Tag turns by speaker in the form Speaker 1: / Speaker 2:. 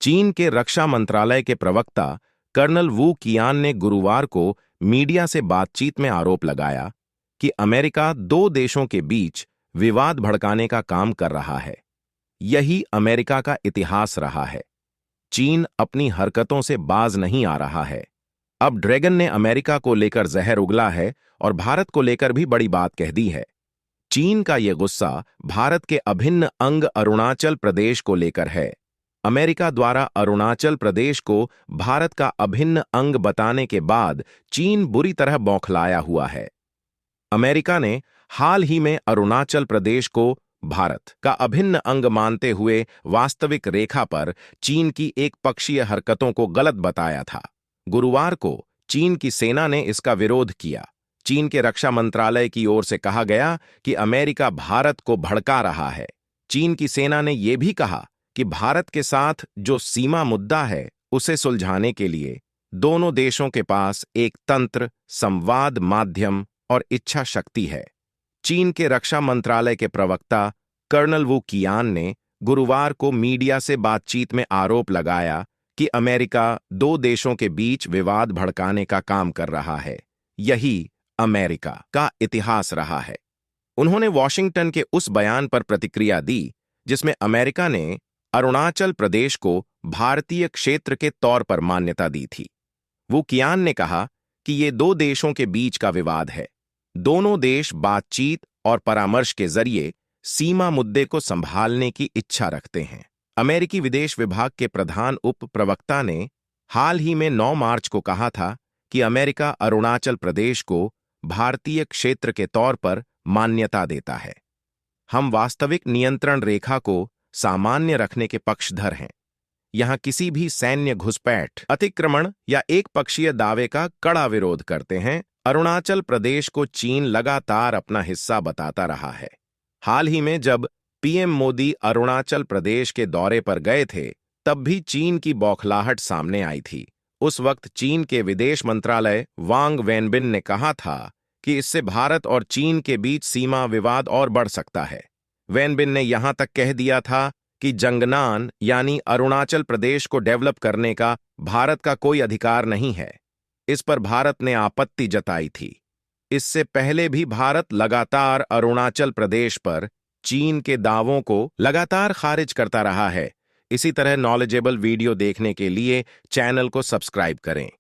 Speaker 1: चीन के रक्षा मंत्रालय के प्रवक्ता कर्नल वू कियान ने गुरुवार को मीडिया से बातचीत में आरोप लगाया कि अमेरिका दो देशों के बीच विवाद भड़काने का काम कर रहा है। यही अमेरिका का इतिहास रहा है। चीन अपनी हरकतों से बाज नहीं आ रहा है। अब ड्रैगन ने अमेरिका को लेकर जहर उगला है और भारत को लेकर भी बड़ी बात कह दी है। चीन का यह गुस्सा भारत के अभिन्न अंग अरुणाचल प्रदेश को लेकर है। अमेरिका द्वारा अरुणाचल प्रदेश को भारत का अभिन्न अंग बताने के बाद चीन बुरी तरह बौखलाया हुआ है। अमेरिका ने हाल ही में अरुणाचल प्रदेश को भारत का अभिन्न अंग मानते हुए वास्तविक रेखा पर चीन की एक पक्षीय हरकतों को गलत बताया था। गुरुवार को चीन की सेना ने इसका विरोध किया। चीन के रक्षा मंत्रालय की ओर से कहा गया कि अमेरिका भारत को भड़का रहा है। चीन की सेना ने यह भी कहा कि भारत के साथ जो सीमा मुद्दा है उसे सुलझाने के लिए दोनों देशों के पास एक तंत्र, संवाद माध्यम और इच्छा शक्ति है। चीन के रक्षा मंत्रालय के प्रवक्ता कर्नल वू कियान ने गुरुवार को मीडिया से बातचीत में आरोप लगाया कि अमेरिका दो देशों के बीच विवाद भड़काने का काम कर रहा है। यही अमेरिका का इतिहास रहा है। उन्होंने वॉशिंगटन के उस बयान पर प्रतिक्रिया दी जिसमें अमेरिका ने अरुणाचल प्रदेश को भारतीय क्षेत्र के तौर पर मान्यता दी थी। वू कियान ने कहा कि ये दो देशों के बीच का विवाद है। दोनों देश बातचीत और परामर्श के जरिए सीमा मुद्दे को संभालने की इच्छा रखते हैं। अमेरिकी विदेश विभाग के प्रधान उप प्रवक्ता ने हाल ही में 9 मार्च को कहा था कि अमेरिका अरुणाचल प्रदेश को भारतीय क्षेत्र के तौर पर मान्यता देता है। हम वास्तविक नियंत्रण रेखा को सामान्य रखने के पक्षधर हैं। यहां किसी भी सैन्य घुसपैठ, अतिक्रमण या एक पक्षीय दावे का कड़ा विरोध करते हैं। अरुणाचल प्रदेश को चीन लगातार अपना हिस्सा बताता रहा है। हाल ही में जब पीएम मोदी अरुणाचल प्रदेश के दौरे पर गए थे, तब भी चीन की बौखलाहट सामने आई थी। उस वक्त चीन के विदेश मंत्रालय वांग वेनबिन ने कहा था कि इससे भारत और चीन के बीच सीमा विवाद और बढ़ सकता है। वेनबिन ने यहां तक कह दिया था कि जंगनान यानी अरुणाचल प्रदेश को डेवलप करने का भारत का कोई अधिकार नहीं है। इस पर भारत ने आपत्ति जताई थी। इससे पहले भी भारत लगातार अरुणाचल प्रदेश पर चीन के दावों को लगातार खारिज करता रहा है। इसी तरह नॉलेजेबल वीडियो देखने के लिए चैनल को सब्सक्राइब करें।